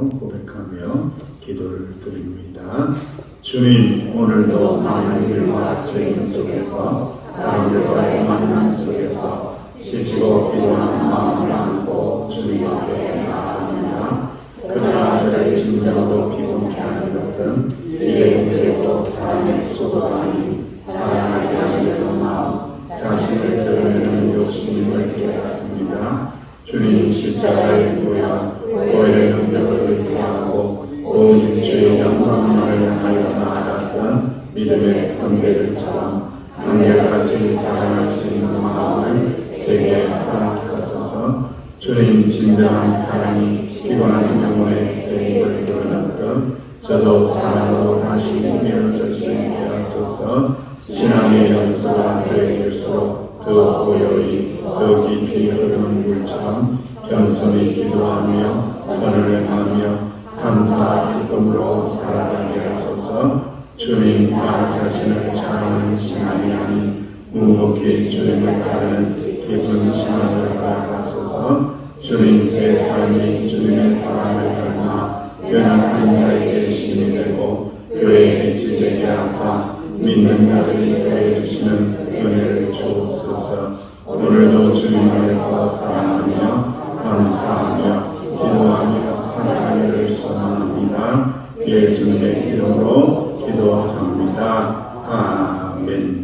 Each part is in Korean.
고백하며 기도를 드립니다. 주님, 오늘도 많은 일과 책임 속에서 사람들과의 만남 속에서 지치고 피곤한 마음을 안고 주님 앞에 나아갑니다. 그러나 저를 진정으로 피곤케 하는 것은 이의 무례고 사람의 수고가 아닌 사랑하지 않는 마음, 자신을 드러내는 욕심임을 깨닫습니다. 주님, 십자가의 구약, 오해의 능력을 의지하고 오직 주의 영광만을 향하여 나아갔던 믿음의 선배들처럼 한결같이 사랑할 수 있는 마음을 제게 허락하소서. 주님, 진정한 사랑이 피곤한 영혼의 세임을 끌어놨던 저도 사랑으로 다시 일어설 수 있게 하소서. 신앙의 연수가 더해질수록 더 고요히 더 깊이 흐르는 물처럼 겸손히 기도하며 선을 행하며 감사 기쁨으로 살아가게 하소서. 주님, 나 자신을 자랑하는 신앙이 아닌 묵묵히 주님을 따르는 깊은 신앙을 허락하소서. 주님, 제 삶이 주님의 사랑을 닮아 연약한 자에게 힘이 되고 교회의 빛이 되게 하사 믿는 자들이 더해주시는 은혜를 주옵소서. 오늘도 주님 안에서 사랑하며 감사하며 기도하며 살아가기를 소망합니다. 예수님의 이름으로 기도합니다. 아멘.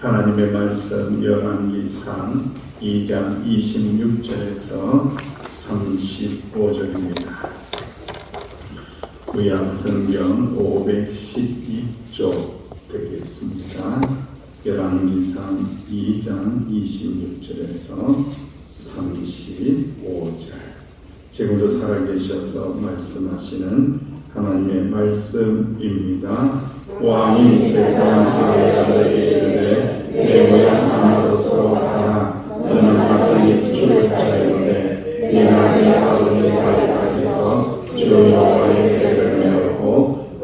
하나님의 말씀 열왕기상 2장 26절에서 35절입니다. 구약성경 512쪽 되겠습니다. 열왕기상 2장 26절에서 35절. 지금도 살아계셔서 말씀하시는 하나님의 말씀입니다. 왕이 제사장 아벨에게 이르되 내 고향 아마도스로 가라. 너는 마땅히 죽을 자이로되 네가 네 아버지 다윗에게서 주 여호와의 궤를 메었고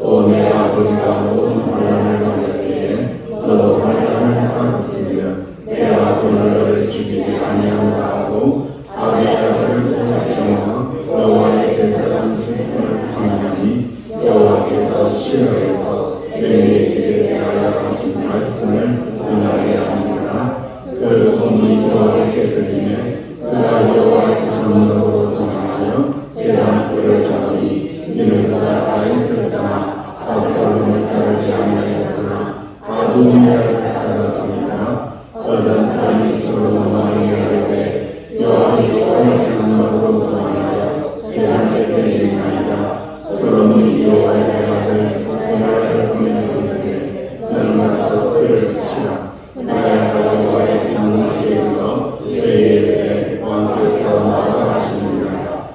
또 내 아버지가 모든 환난을 받을 때에 너도 환난을 받았으며 내가 오늘 너를 죽이지 아니하노라 하고 아비아달을 정하 여호와의 제사장 직분을 하나니 여호와께서 싫어해서 렘위지에 대하여 하신 말씀을 응하게 합니다. 그 소문이 여호와께 들리매 그가 여호와의 장막으로 도망하여 제단 뿔을 잡으니 이는 그가 다윗을 따라 압살롬을 따르지 아니하였으나 아도니아를 따랐습니다. 어떤 사람이 솔로몬 왕에게 이르되 여호와의 장막으로 도망하여 제단 곁에 있나이다. 솔로몬이 여호와의 아들 분하야를 보내고 이르되 너는 가서 그를 치라. 분하야가 여호와의 장막에 이르러 그에게 이르되 왕께서 나가 하시니라.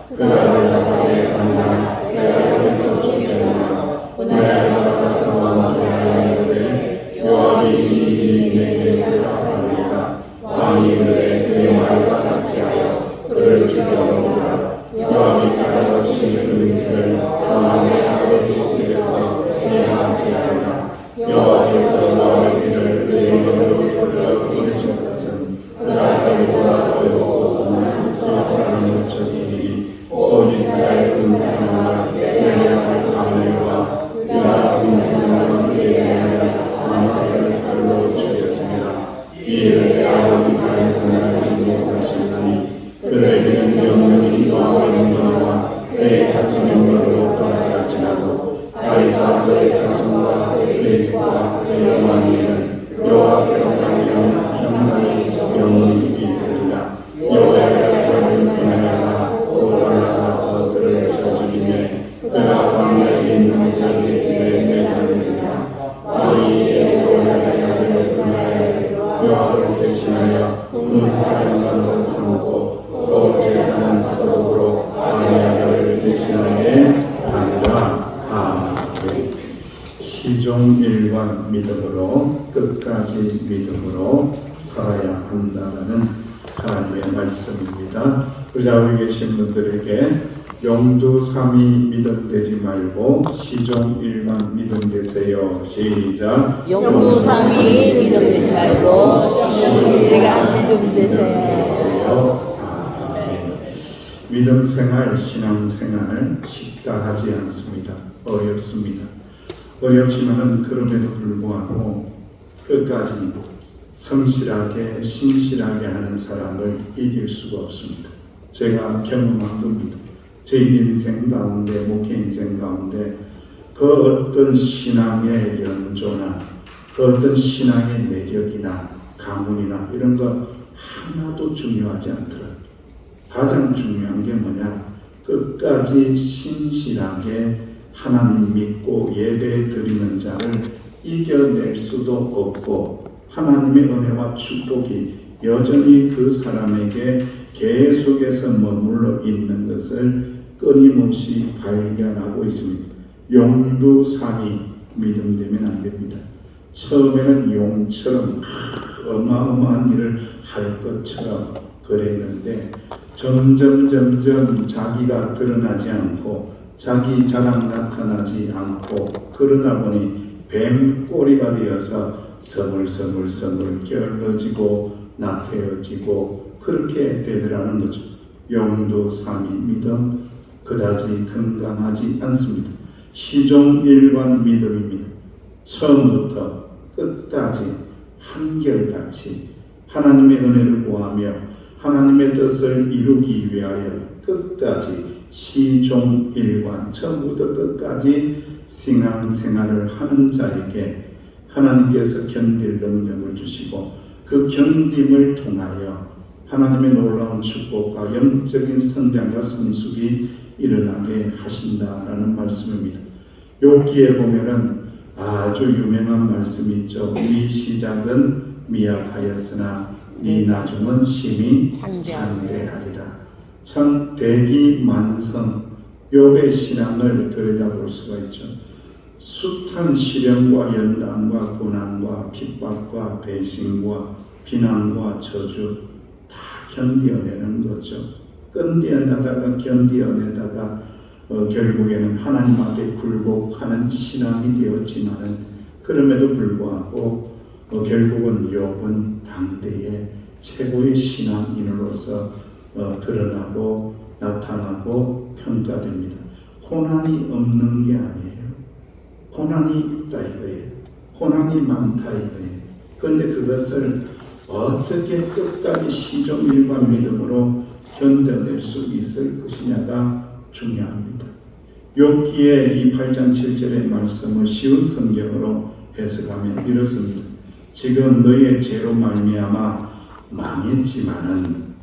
그가 대답하되 아니라 내가 여기서 죽겠노라. 분하야가 나가서 왕께 하여 이르되 요압이 이 일이 내게 대답하니라. 왕이 이르되 그의 말과 같이하여 그를 죽여놓으라. 요압이 까닭없이 그 일을 왕의 아버지 집에서 내가 제하리라. 여호와께서 요압의 일을 그의 머리로 돌려 보내신 것은 그가 자기보다 어리고 고선한 두 사람을 쳤으니 온 이스라엘 군사와 레아의 아벨과 유다 군사와 그에 대하여 아마스를 칼로 죽였습니다. 이 일을 내 아버지 다윗은 알지 못하시나니 그들에게는 영원히 여호와의 머리와 그의 자손의 머리로 돌아갈지라도 다윗과 그의 자손과 그의 집과 그의 왕위는 여호와께로 가면 평강이 영원히 있으리라. 여호와의 아들 분하야가 곧 올라가서 그를 쳐 죽이매 그가 광야에 있는 자기 집에 매장되리라. 왕이 여호와의 아들 분하야를 요압을 대신하여 문사령관으로 삼고 또 제사장 서독으로 아비아달을 대신하게 하니라. 아멘. 시종일관 믿음으로 끝까지 믿음으로 살아야 한다는 하나님의 말씀입니다. 의자에 계신 분들에게 용두삼위 믿음 되지 말고 시종일관 믿음 되세요. 시작. 용두삼위 믿음 되지 말고 시종일관 믿음 되세요. 아멘. 믿음 생활, 신앙 생활 쉽다 하지 않습니다. 어렵습니다. 어렵지만은 그럼에도 불구하고 끝까지 성실하게 신실하게 하는 사람을 이길 수가 없습니다. 제가 경험한 겁니다. 제 인생 가운데, 목회 인생 가운데 그 어떤 신앙의 연조나 그 어떤 신앙의 내력이나 가문이나 이런 거 하나도 중요하지 않더라고요. 가장 중요한 게 뭐냐? 끝까지 신실하게 하나님 믿고 예배 드리는 자를 이겨낼 수도 없고 하나님의 은혜와 축복이 여전히 그 사람에게 계속해서 머물러 있는 것을 끊임없이 발견하고 있습니다. 용두삼이 믿음되면 안 됩니다. 처음에는 용처럼 어마어마한 일을 할 것처럼 그랬는데 점점 자기가 드러나지 않고 자기 자랑 나타나지 않고 그러다 보니 뱀 꼬리가 되어서 서물서물 게을러지고 나태해지고 그렇게 되더라는 거죠. 용두삼이 믿음 그다지 건강하지 않습니다. 시종일관 믿음입니다. 처음부터 끝까지 한결같이 하나님의 은혜를 구하며 하나님의 뜻을 이루기 위하여 끝까지 시종일관 처음부터 끝까지 신앙생활을 하는 자에게 하나님께서 견딜 능력을 주시고 그 견딤을 통하여 하나님의 놀라운 축복과 영적인 성장과 성숙이 일어나게 하신다라는 말씀입니다. 욥기에 보면은 아주 유명한 말씀이 있죠. 네 시작은 미약하였으나 네 나중은 심히 장대하리라. 참 대기만성 욥의 신앙을 들여다볼 수가 있죠. 숱한 시련과 연단과 고난과 핍박과 배신과 비난과 저주 다 견디어내는 거죠. 견디어내다가 결국에는 하나님 앞에 굴복하는 신앙이 되었지만 그럼에도 불구하고 결국은 욥은 당대의 최고의 신앙인으로서 드러나고 나타나고 평가됩니다. 고난이 없는 게 아니에요. 고난이 있다 이거예요. 고난이 많다 이거예요. 그런데 그것을 어떻게 끝까지 시종일관 믿음으로 견뎌낼 수 있을 것이냐가 중요합니다. 욥기의 이 8장 7절의 말씀을 쉬운 성경으로 해석하면 이렇습니다. 지금 너의 죄로 말미암아 망했지만은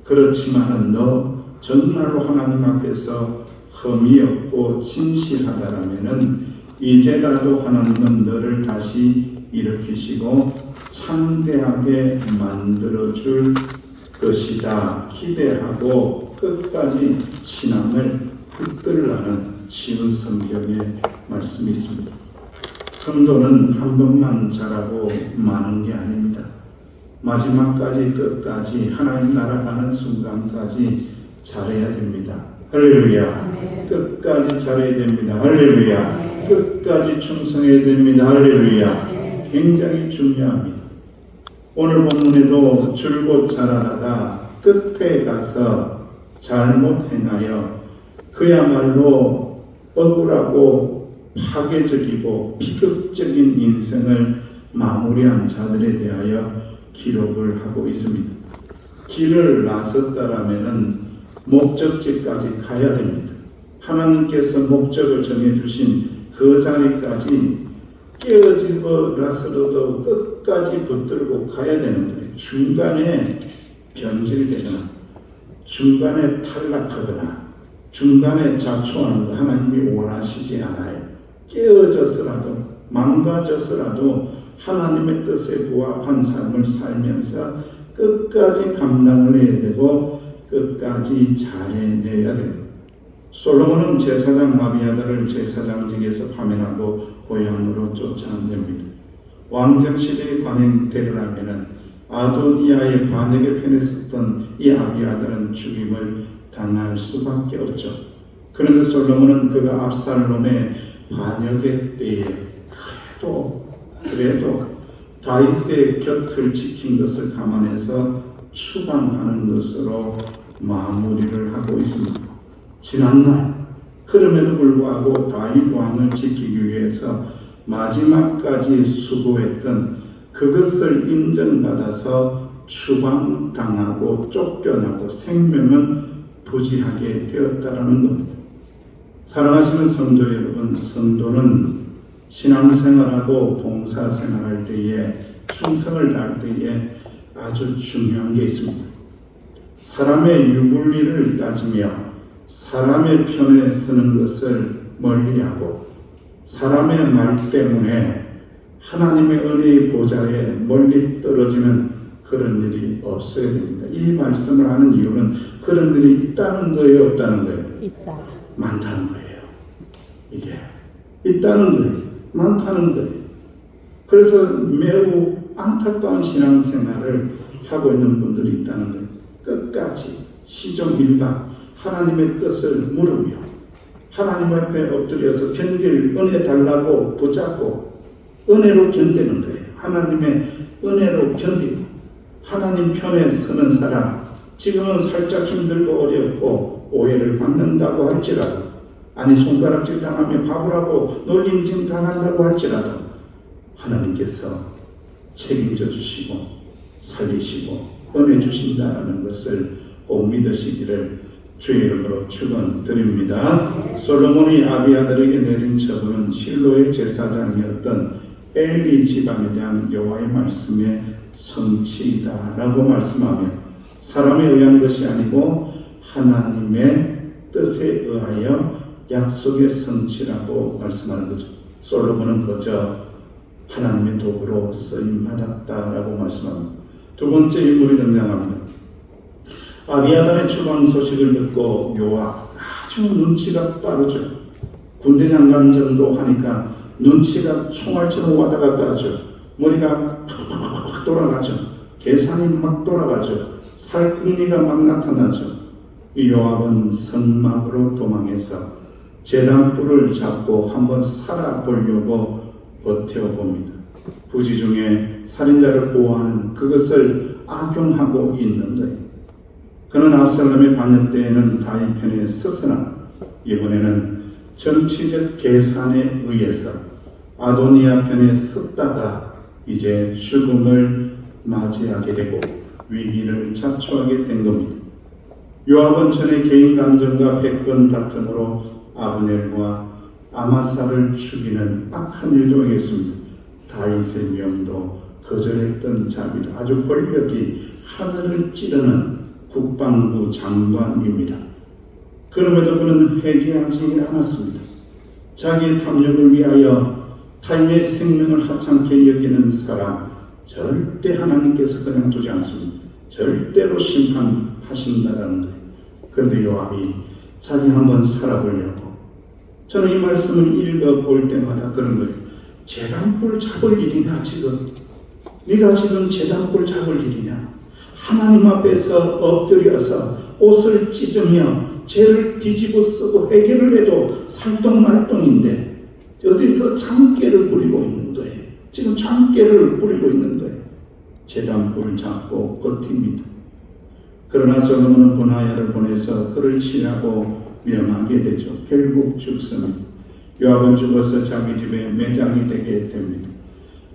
그렇지만은 너 정말로 하나님 앞에서 흠이 없고 진실하다라면은 이제라도 하나님은 너를 다시 일으키시고 창대하게 만들어줄 것이다. 기대하고 끝까지 신앙을 붙들라는 쉬운 성경의 말씀이 있습니다. 성도는 한 번만 잘하고 마는 게 아닙니다. 마지막까지 끝까지 하나님 나라 가는 순간까지 잘해야 됩니다. 할렐루야. 끝까지 잘해야 됩니다. 할렐루야. 끝까지 충성해야 됩니다. 할렐루야. 굉장히 중요합니다. 오늘 본문에도 줄곧 자라다가 끝에 가서 잘못 행하여 그야말로 억울하고 파괴적이고 비극적인 인생을 마무리한 자들에 대하여 기록을 하고 있습니다. 길을 나섰다라면은 목적지까지 가야 됩니다. 하나님께서 목적을 정해주신 그 자리까지 깨어지더라도 끝까지 붙들고 가야 되는 거예요. 중간에 변질되거나 중간에 탈락하거나 중간에 자초하는 거 하나님이 원하시지 않아요. 깨어져서라도 망가져서라도 하나님의 뜻에 부합한 삶을 살면서 끝까지 감당을 해야 되고 끝까지 잘해내야 됩니다. 솔로몬은 제사장 아비아달을 제사장직에서 파면하고 고향으로 쫓아냅니다. 왕정시대에 관행되려면 아도니아의 반역의 편에 섰던 이 아비아달은 죽임을 당할 수밖에 없죠. 그런데 솔로몬은 그가 압살롬의 반역의 때에 그래도 다윗의 곁을 지킨 것을 감안해서 추방하는 것으로 마무리를 하고 있습니다. 지난날 그럼에도 불구하고 다윗 왕을 지키기 위해서 마지막까지 수고했던 그것을 인정받아서 추방당하고 쫓겨나고 생명은 부지하게 되었다라는 겁니다. 사랑하시는 성도 여러분, 성도는 신앙생활하고 봉사생활할 때에 충성을 다할 때에 아주 중요한 게 있습니다. 사람의 유불리를 따지며 사람의 편에 서는 것을 멀리하고 사람의 말 때문에 하나님의 은혜의 보좌에 멀리 떨어지는 그런 일이 없어야 됩니다. 이 말씀을 하는 이유는 그런 일이 있다는 거예요, 없다는 거예요? 있다. 많다는 거예요. 이게 있다는 거예요. 많다는 거예요. 그래서 매우 안타까운 신앙생활을 하고 있는 분들이 있다는 거예요. 끝까지 시종일관 하나님의 뜻을 물으며 하나님 앞에 엎드려서 견딜 은혜 달라고 붙잡고 은혜로 견디는 거예요. 하나님의 은혜로 견디고 하나님 편에 서는 사람, 지금은 살짝 힘들고 어렵고 오해를 받는다고 할지라도, 아니 손가락질 당하며 바보라고 놀림질 당한다고 할지라도 하나님께서 책임져 주시고 살리시고 은혜 주신다는 것을 꼭 믿으시기를 주의 이름으로 축원드립니다. 솔로몬이 아비아들에게 내린 처분은 실로의 제사장이었던 엘리 집안에 대한 여호와의 말씀의 성취이다라고 말씀하며 사람에 의한 것이 아니고 하나님의 뜻에 의하여 약속의 성취라고 말씀하는 거죠. 솔로몬은 그저 하나님의 도구로 쓰임받았다라고 말씀합니다. 두 번째 인물이 등장합니다. 아비아달의 추방 소식을 듣고 요압, 아주 눈치가 빠르죠. 군대 장관 정도 하니까 눈치가 총알처럼 왔다 갔다 하죠. 머리가 팍 돌아가죠. 계산이 막 돌아가죠. 살궁리가 막 나타나죠. 이 요압은 성막으로 도망해서 제단불을 잡고 한번 살아보려고 버텨봅니다. 부지 중에 살인자를 보호하는 그것을 악용하고 있는 거예요. 그는 압살롬의 반역 때에는 다윗 편에 서서나 이번에는 정치적 계산에 의해서 아도니아 편에 섰다가 이제 죽음을 맞이하게 되고 위기를 자초하게 된 겁니다. 요압은 전에 개인 감정과 백번 다툼으로 아브넬과 아마사를 죽이는 악한 일도 했습니다. 다윗의 명도 거절했던 자입니다. 아주 권력이 하늘을 찌르는 국방부 장관입니다. 그럼에도 그는 회개하지 않았습니다. 자기의 탐욕을 위하여 타인의 생명을 하찮게 여기는 사람 절대 하나님께서 그냥 두지 않습니다. 절대로 심판하신다라는 거예요. 그런데 요압이 자기 한번 살아보려고, 저는 이 말씀을 읽어볼 때마다 그런 거예요. 제단불 잡을 일이냐 지금? 네가 지금 제단불 잡을 일이냐? 하나님 앞에서 엎드려서 옷을 찢으며 죄를 뒤집어 쓰고 회개를 해도 살똥말똥인데 어디서 장깨를 부리고 있는 거예요. 지금 장깨를 부리고 있는 거예요. 제단불 잡고 버팁니다. 그러나 솔로몬은 분하야를 보내서 그를 치하고 명하게 되죠. 결국 죽습니다. 요압은 죽어서 자기 집에 매장이 되게 됩니다.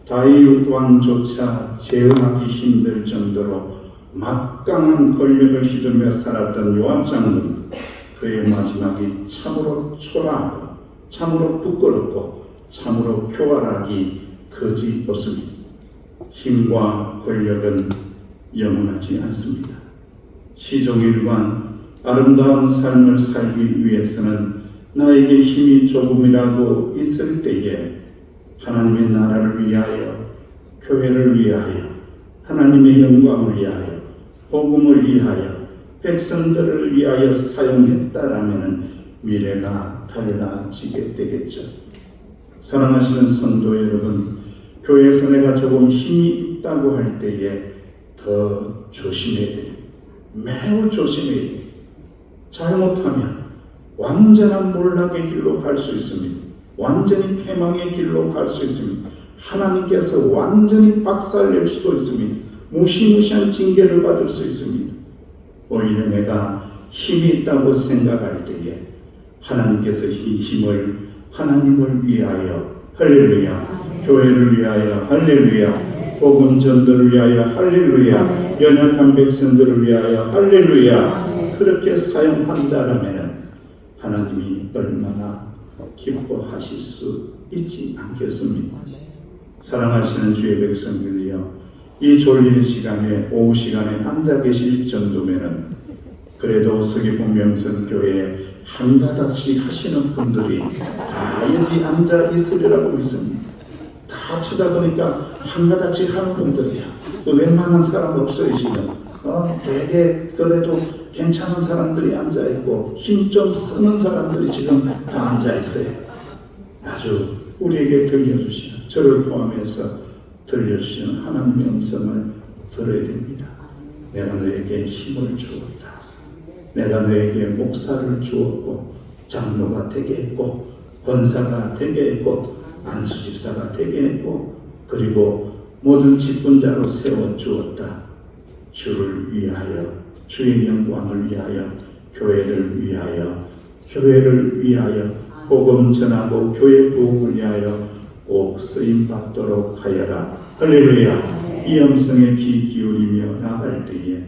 다윗 왕조차 제어하기 힘들 정도로 막강한 권력을 휘두르며 살았던 요압 장군, 그의 마지막이 참으로 초라하고 참으로 부끄럽고 참으로 교활하기 거지없습니다. 힘과 권력은 영원하지 않습니다. 시종일관 아름다운 삶을 살기 위해서는 나에게 힘이 조금이라도 있을 때에 하나님의 나라를 위하여, 교회를 위하여, 하나님의 영광을 위하여, 복음을 위하여, 백성들을 위하여 사용했다라면 미래가 달라지게 되겠죠. 사랑하시는 성도 여러분, 교회에서 내가 조금 힘이 있다고 할 때에 더 조심해야 돼요. 매우 조심해야 돼요. 잘못하면 완전한 몰락의 길로 갈 수 있습니다. 완전히 패망의 길로 갈 수 있습니다. 하나님께서 완전히 박살낼 수도 있습니다. 무시무시한 징계를 받을 수 있습니다. 오히려 내가 힘이 있다고 생각할 때에 하나님께서 이 힘을 하나님을 위하여 할렐루야, 교회를 위하여 할렐루야, 복음 전도를 위하여 할렐루야, 연약한 백성들을 위하여 할렐루야, 그렇게 사용한다라면 하나님이 얼마나 기뻐하실 수 있지 않겠습니까? 사랑하시는 주의 백성들이여, 이 졸리는 시간에 오후 시간에 앉아 계실 정도면은 그래도 서귀포 명성교회에 한 가닥씩 하시는 분들이 다 여기 앉아 있으리라고 믿습니다. 다 쳐다보니까 한 가닥씩 하는 분들이야. 웬만한 사람 없어요 지금. 되게 그래도 괜찮은 사람들이 앉아 있고 힘 좀 쓰는 사람들이 지금 다 앉아 있어요. 아주 우리에게 들려주시는, 저를 포함해서 들려주시는 하나님의 음성을 들어야 됩니다. 내가 너에게 힘을 주었다. 내가 너에게 목사를 주었고 장로가 되게 했고 권사가 되게 했고 안수집사가 되게 했고 그리고 모든 직분자로 세워주었다. 주를 위하여, 주의 영광을 위하여, 교회를 위하여 복음 전하고 교회 부흥을 위하여 꼭 쓰임받도록 하여라. 할렐루야. 이 음성에 귀 기울이며 나갈 때에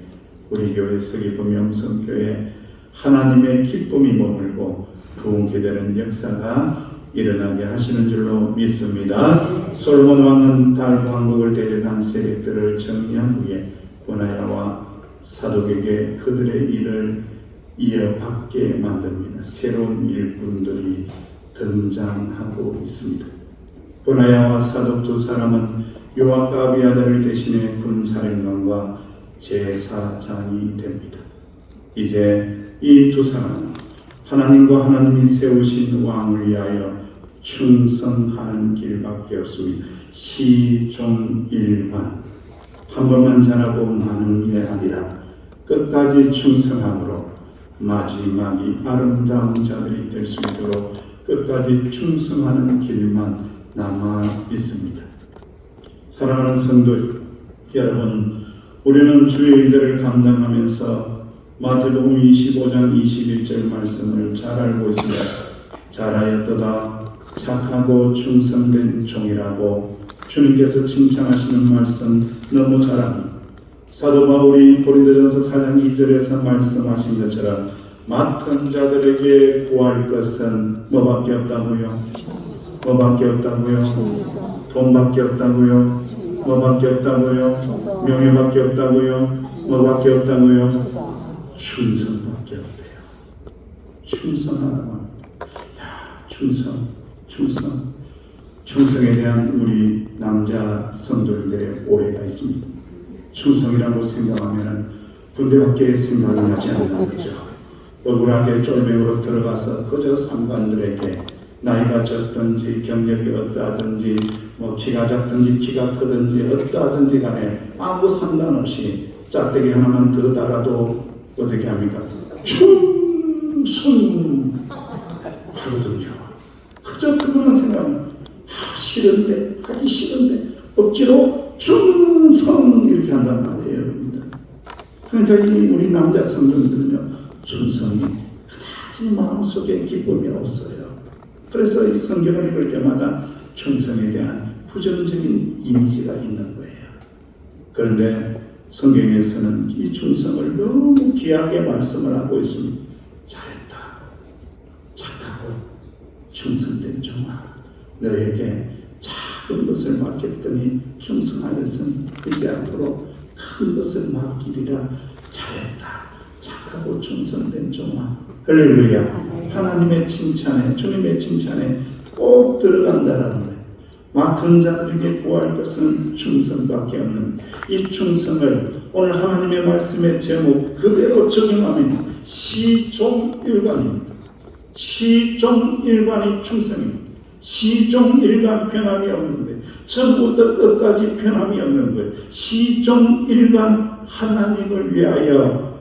우리 교회 서귀포 명성교회 하나님의 기쁨이 머물고 부흥케 되는 역사가 일어나게 하시는 줄로 믿습니다. 솔로몬 왕은 다윗 왕국을 대적한 세력들을 정리한 후에 보나야와 사독에게 그들의 일을 이어받게 만듭니다. 새로운 일꾼들이 등장하고 있습니다. 보나야와 사독 두 사람은 요압과 아비아달을 대신해 군사령관과 제사장이 됩니다. 이제 이 두 사람은 하나님과 하나님이 세우신 왕을 위하여 충성하는 길밖에 없습니다. 시종일관, 한 번만 잘하고 마는 게 아니라 끝까지 충성함으로 마지막이 아름다운 자들이 될 수 있도록 끝까지 충성하는 길만 남아 있습니다. 사랑하는 성도 여러분, 우리는 주의 일들을 감당하면서 마태복음 25장 21절 말씀을 잘 알고 있습니다. 잘하였도다 착하고 충성된 종이라고 주님께서 칭찬하시는 말씀 너무 잘합니다. 사도 바울이 고린도전서 4장 2절에서 말씀하신 것처럼 맡은 자들에게 구할 것은 뭐밖에 없다고요? 뭐밖에 없다고요? 돈밖에 없다고요? 뭐밖에 없다고요? 명예밖에 없다고요? 뭐밖에 없다고요? 충성밖에 없대요. 충성하라고. 충성에 대한 우리 남자 성도들의 오해가 있습니다. 충성이라고 생각하면 군대밖에 생각이 나지 않는 거죠. 억울하게 쫄병으로 들어가서 그저 상관들에게 나이가 적든지 경력이 어떠하든지 키가 작든지 키가 크든지 어떠하든지 간에 아무 상관없이 짝대기 하나만 더 달아도 어떻게 합니까? 충성 하거든요. 그저 그것만 생각하면 하기 싫은데 억지로 충성 이렇게 한단 말이에요, 여러분들. 그러니까 우리 남자 성도들은요, 충성이 그다지 마음속에 기쁨이 없어요. 그래서 이 성경을 읽을 때마다 충성에 대한 부정적인 이미지가 있는 거예요. 그런데 성경에서는 이 충성을 너무 귀하게 말씀을 하고 있습니다. 잘했다. 착하고 충성된 종아, 너에게 작은 것을 맡겼더니 충성하였으니 이제 앞으로 큰 것을 맡기리라. 잘했다. 착하고 충성된 종아. 할렐루야. 하나님의 칭찬에, 주님의 칭찬에 꼭 들어간다라는 거예요. 맡은 자들에게 구할 것은 충성밖에 없는 이 충성을 오늘 하나님의 말씀의 제목 그대로 적용하면 시종일관입니다. 시종일관이 충성입니다. 시종일관 변함이 없는데 처음부터 끝까지 변함이 없는 거예요. 시종일관 하나님을 위하여,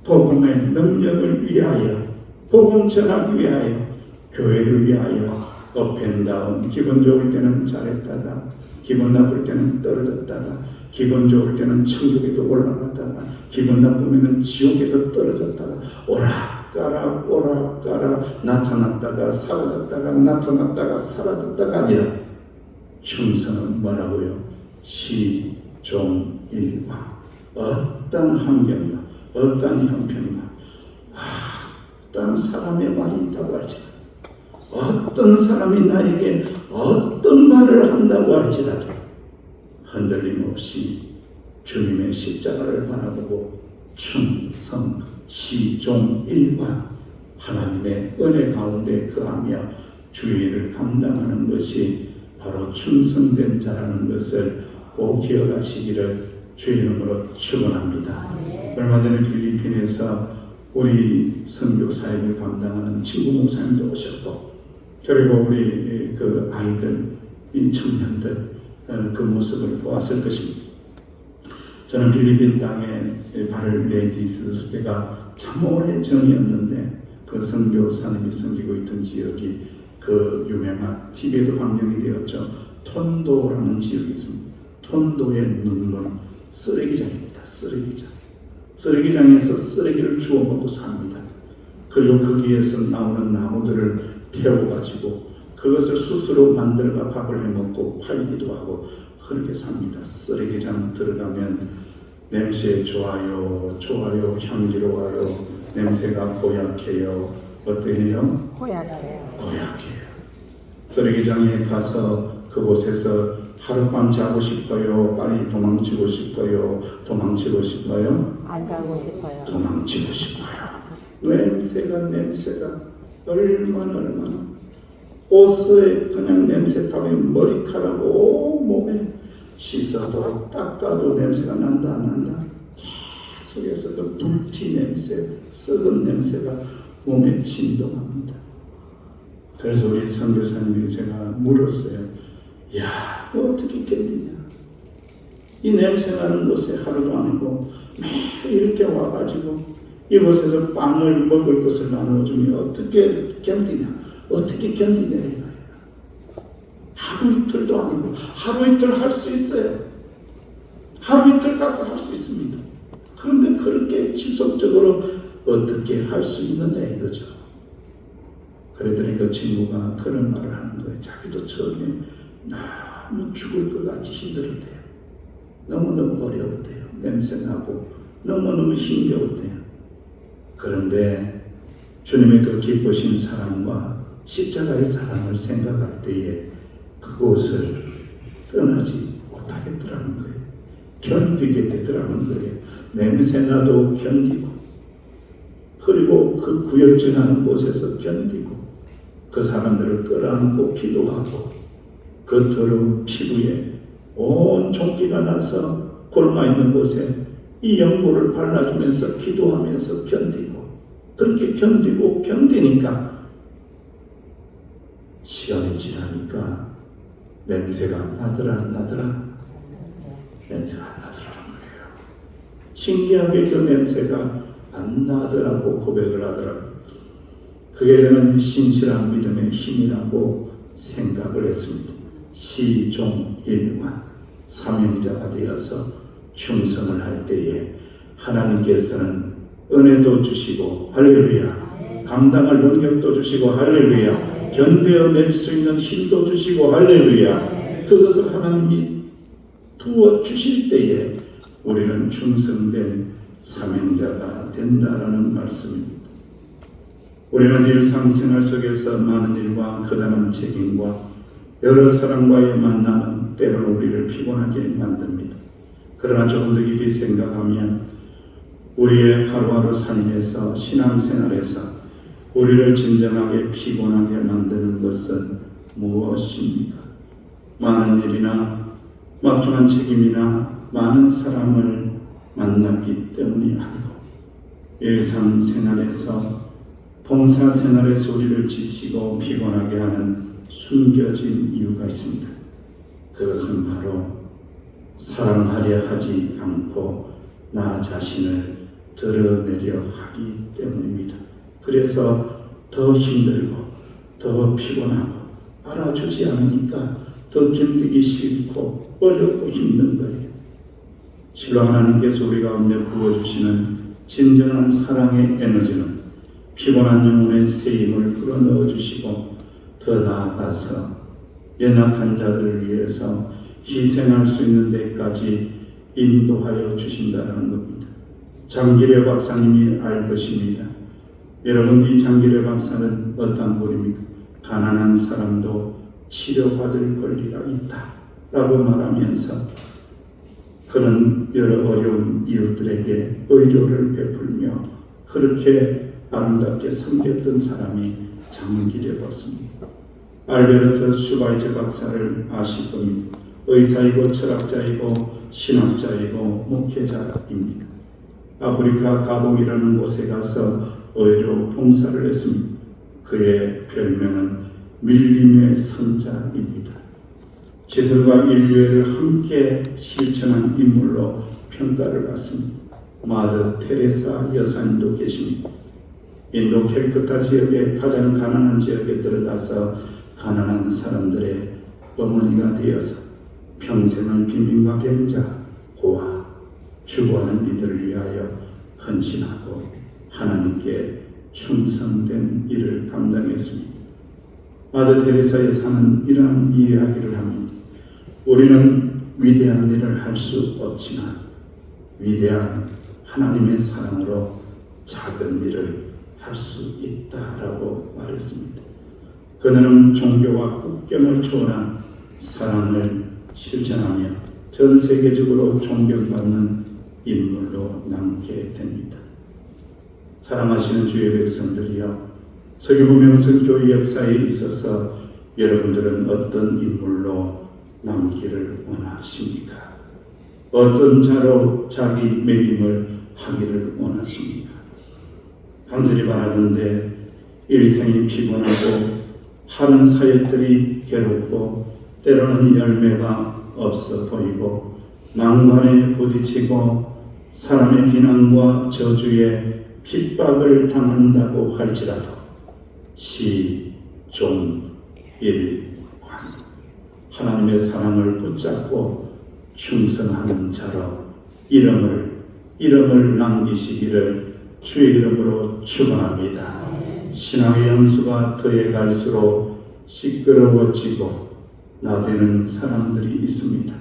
복음의 능력을 위하여, 복음 전하기 위하여, 교회를 위하여 업앤다운, 기분 좋을 때는 잘했다가 기분 나쁠 때는 떨어졌다가 기분 좋을 때는 천국에도 올라갔다가 기분 나쁘면 지옥에도 떨어졌다가 오락가락 오락가락 나타났다가 사라졌다가 나타났다가 사라졌다가 아니라 충성은 뭐라고요? 시종일관. 어떤 환경과 어떤 형편과 어떤 사람의 말이 있다고 할지라도 어떤 사람이 나에게 어떤 말을 한다고 할지라도 흔들림 없이 주님의 십자가를 바라보고 충성 시종일관 하나님의 은혜 가운데 거하며 주의 일을 감당하는 것이 바로 충성된 자라는 것을 꼭 기억하시기를 주의 이름으로 축원합니다. 얼마 전에 필리핀에서 우리 선교 사역을 감당하는 친구 목사님도 오셨고, 그리고 우리 그 아이들, 이 청년들 그 모습을 보았을 것입니다. 저는 필리핀 땅에 발을 내디딜 때가 참 오래 전이었는데 그 선교사님이 섬기고 있던 지역이 그 유명한 TV에도 방영이 되었죠. 톤도라는 지역이 있습니다. 톤도의 눈물 쓰레기장입니다. 쓰레기장에서 쓰레기를 주워 먹고 삽니다. 그리고 거기에서 나오는 나무들을 태워가지고 그것을 스스로 만들어가 밥을 해먹고 팔기도 하고 그렇게 삽니다. 쓰레기장 들어가면 냄새 좋아요, 향기로워요, 냄새가 고약해요. 어때요? 고약해요. 쓰레기장에 가서 그곳에서 하룻밤 자고 싶어요? 빨리 도망치고 싶어요? 안 가고 싶어요. 도망치고 싶어요. 냄새가 얼마나 옷에 그냥 냄새 타면 머리카락 몸에 씻어도 닦아도 냄새가 난다 안 난다. 계속해서 그 불티 냄새, 썩은 냄새가 몸에 진동합니다. 그래서 우리 선교사님이 제가 물었어요. 야, 너 어떻게 견디냐? 이 냄새 나는 곳에 하루도 아니고 매일 이렇게 와가지고 이곳에서 빵을 먹을 것을 나눠주면 어떻게 견디냐? 이거예요. 하루 이틀도 아니고 하루 이틀 할 수 있어요. 하루 이틀 가서 할 수 있습니다. 그런데 그렇게 지속적으로 어떻게 할 수 있느냐 이거죠. 그랬더니 그 친구가 그런 말을 하는 거예요. 자기도 처음에 너무 죽을 것 같이 힘들었대요. 너무너무 어려웠대요. 냄새나고 너무너무 힘겨웠대요. 그런데 주님의 그 기쁘신 사랑과 십자가의 사랑을 생각할 때에 그곳을 떠나지 못하겠더라는 거예요. 견디게 되더라는 거예요. 냄새나도 견디고, 그리고 그 구역질하는 곳에서 견디고, 그 사람들을 끌어안고 기도하고, 그 더러운 피부에 온 종기가 나서 곪아 있는 곳에 이 연고를 발라주면서 기도하면서 견디고, 그렇게 견디고 견디니까 시간이 지나니까 냄새가 나더라 냄새가 안 나더라는 거예요. 신기하게 그 냄새가 안 나더라고 고백을 하더라고요. 그게 저는 신실한 믿음의 힘이라고 생각을 했습니다. 시종일관 사명자가 되어서 충성을 할 때에 하나님께서는 은혜도 주시고 할렐루야, 감당할 능력도 주시고 할렐루야, 견뎌낼 수 있는 힘도 주시고 할렐루야, 그것을 하나님이 부어 주실 때에 우리는 충성된 사명자가 된다라는 말씀입니다. 우리는 일상생활 속에서 많은 일과 커다란 책임과 여러 사람과의 만남은 때로는 우리를 피곤하게 만듭니다. 그러나 조금 더 깊이 생각하면 우리의 하루하루 삶에서 신앙생활에서 우리를 진정하게 피곤하게 만드는 것은 무엇입니까? 많은 일이나 막중한 책임이나 많은 사람을 만났기 때문이 아니고 일상생활에서 봉사생활에서 우리를 지치고 피곤하게 하는 숨겨진 이유가 있습니다. 그것은 바로 사랑하려 하지 않고 나 자신을 드러내려 하기 때문입니다. 그래서 더 힘들고 더 피곤하고 알아주지 않으니까 더 견디기 싫고 어렵고 힘든 거예요. 실로 하나님께서 우리 가운데 부어주시는 진정한 사랑의 에너지는 피곤한 영혼의 새 힘을 불어넣어 주시고 더 나아가서 연약한 자들을 위해서 희생할 수 있는 데까지 인도하여 주신다는 겁니다. 장기래 박사님이 알 것입니다. 여러분, 이 장기래 박사는 어떤 분입니까? 가난한 사람도 치료받을 권리가 있다 라고 말하면서 그는 여러 어려운 이웃들에게 의료를 베풀며 그렇게 아름답게 섬겼던 사람이 장기래 박사입니다. 알베르트 슈바이처 박사를 아실 겁니다. 의사이고 철학자이고 신학자이고 목회자입니다. 아프리카 가봉이라는 곳에 가서 의료 봉사를 했습니다. 그의 별명은 밀림의 선자입니다. 지성과 인류애를 함께 실천한 인물로 평가를 받습니다. 마더 테레사 여사님도 계십니다. 인도 캘커타 지역의 가장 가난한 지역에 들어가서 가난한 사람들의 어머니가 되어서 평생을 빈민과 병자, 고아, 추구하는 이들을 위하여 헌신하고 하나님께 충성된 일을 감당했습니다. 마더 테레사 여사는 이러한 이야기를 합니다. 우리는 위대한 일을 할 수 없지만 위대한 하나님의 사랑으로 작은 일을 할 수 있다라고 말했습니다. 그녀는 종교와 국경을 초월한 사랑을 실천하며 전 세계적으로 존경받는 인물로 남게 됩니다. 사랑하시는 주의 백성들이여, 서기부명성 교회 역사에 있어서 여러분들은 어떤 인물로 남기를 원하십니까? 어떤 자로 자기 매김을 하기를 원하십니까? 간절히 바라는데 일생이 피곤하고 하는 사역들이 괴롭고 때로는 열매가 없어 보이고 난관에 부딪히고 사람의 비난과 저주에 핍박을 당한다고 할지라도 시종일관 하나님의 사랑을 붙잡고 충성하는 자로 이름을 남기시기를 주의 이름으로 축원합니다. 신앙의 연수가 더해갈수록 시끄러워지고 나대는 사람들이 있습니다.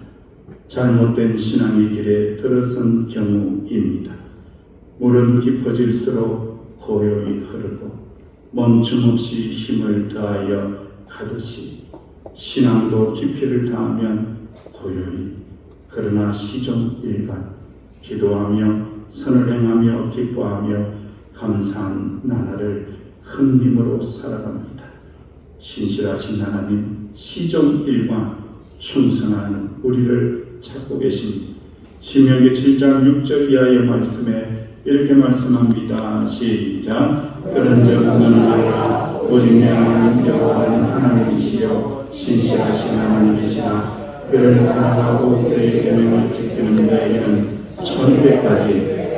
잘못된 신앙의 길에 들어선 경우입니다. 물은 깊어질수록 고요히 흐르고 멈춤없이 힘을 다하여 가듯이 신앙도 깊이를 다하면 고요히, 그러나 시종일관 기도하며 선을 행하며 기뻐하며 감사한 나날을 큰 힘으로 살아갑니다. 신실하신 하나님, 시종일관 충성하는 우리를 찾고 계십니다. 신명기 7장 6절 이하의 말씀에 이렇게 말씀합니다. 시작. 그런즉 너는 알라, 오직 내 하나님 여호와는 하나님이시여 신실하신 하나님이시라. 그를 사랑하고 그의 계명을 지키는 자에게는 천대까지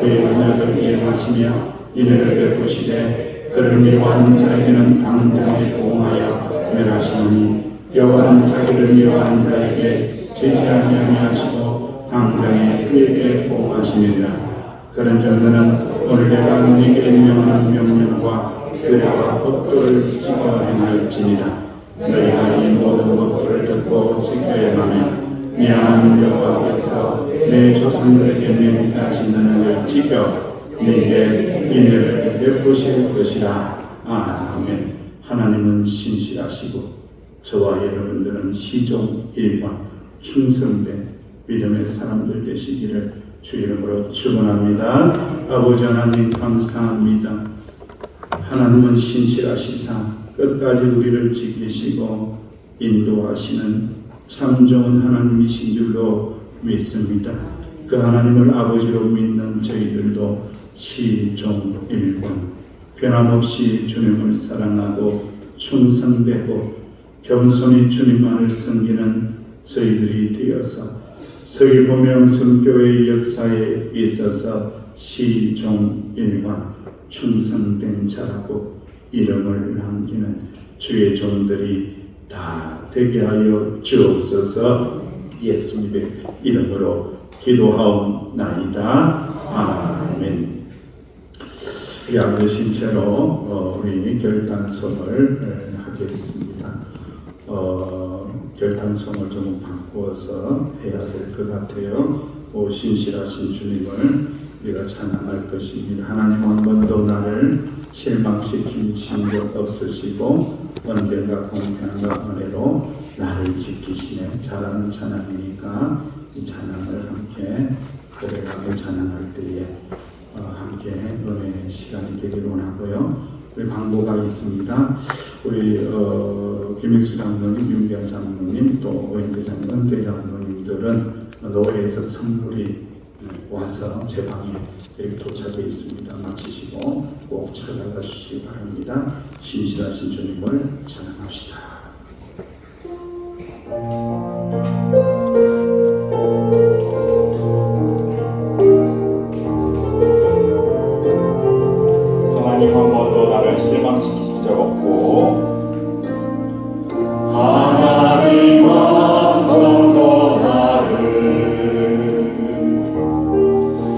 그의 언약을 이행하시며 인애를 베푸시되 그를 미워하는 자에게는 당장에 보응하여 멸하시노니 여호와는 자기를 미워하는 자에게 제지하지 아니하시고 당장에 그에게 보응하시느니라. 그런즉 너는 오늘 내가 네게 명하는 명령과 규례와 법도를 지켜 행할지니라. 너희가 이 모든 법도를 듣고 지켜야 하면 네 하나님 여호와께서 내 조상들에게 맹세하신 은혜를 지켜 네게 인애를 베푸실 것이라. 아멘. 하나님은 신실하시고 저와 여러분들은 시종일관 충성된 믿음의 사람들 되시기를 주 이름으로 축원합니다. 아버지 하나님 감사합니다. 하나님은 신실하시사 끝까지 우리를 지키시고 인도하시는 참 좋은 하나님이신 줄로 믿습니다. 그 하나님을 아버지로 믿는 저희들도 시종일관 변함없이 주님을 사랑하고 충성되고 겸손히 주님만을 섬기는 저희들이 되어서 서기부명성교회의 역사에 있어서 시종일관 충성된 자라고 이름을 남기는 주의 종들이 다 되게 하여 주옵소서. 예수님의 이름으로 기도하옵나이다. 아멘. 우리 아버지 신체로 우리 결단성을 하겠습니다. 결단성을 좀 바꾸어서 해야 될 것 같아요. 신실하신 주님을 우리가 찬양할 것입니다. 하나님 한 번도 나를 실망시킨 적 없으시고 언젠가 공평과 은혜로 나를 지키시네. 잘하는 찬양이니까 이 찬양을 함께 고백하고 찬양할 때에 함께 은혜의 시간이 되기를 원하고요. 우리 광고가 있습니다. 우리 김익수 장로님, 윤경 장로님, 또 오현대 장로님, 은퇴 장로님들은 노예에서 선물이 와서 제 방에 이렇게 도착해 있습니다. 마치시고 꼭 찾아가 주시기 바랍니다. 신실하신 주님을 찬양합시다. 하나님 한 번도 나를 실망시키신 적 없고 하나님 한 번도 나를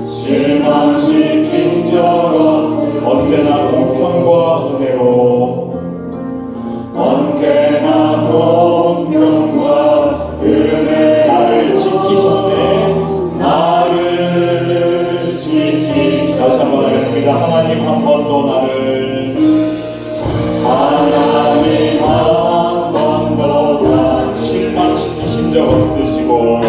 실망시킨 적 없으시고 언제나 공평과 은혜로 언제나 공평과 은혜 나를 지키셨네. 나를 지키셨네. 다시 한번 하겠습니다. 하나님 한 번도 나를 하나님 한 번도 나를 실망시키신 적 없으시고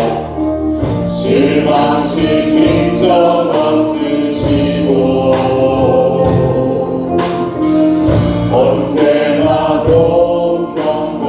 실망시킨 적 없으시고 언제나 공평과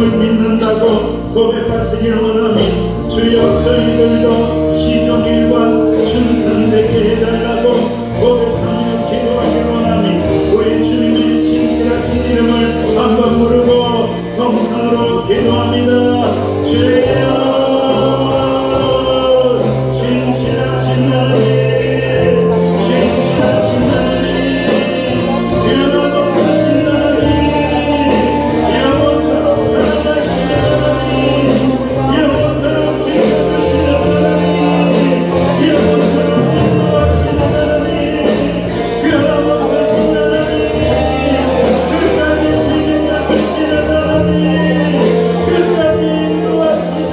주를 믿는다고 고백하시길 원하니 주여 저희들도 시종일관 충성되게 해달라고 고백하며 기도하길 원하니 우리 주님의 신실하신 이름을 한번 부르고 통성으로 기도합니다. 주여 신실하신 하나님 신실하신 하나님 변함없으신 하나님 영원토록 살아가신 하나님 영원토록 지켜주시는 하나님 영원토록 인도하시는 하나님 변함없으신 하나님 끝까지 책임져 주시는 하나님 끝까지 인도하시는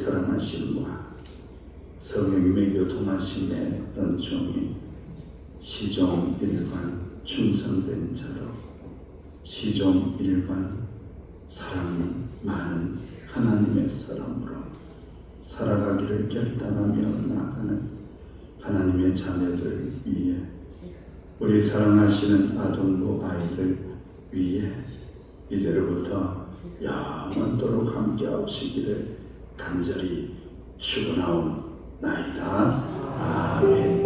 사랑하심과 성령님의 교통하심의 은총이 시종 일관 충성된 자로 시종 일관 사랑 많은 하나님의 사람으로 살아가기를 결단하며 나아가는 하나님의 자녀들 위에 우리 사랑하시는 아동부 아이들 위에 이제로부터 영원토록 함께하시기를 간절히 축원하옵나이다. 아멘.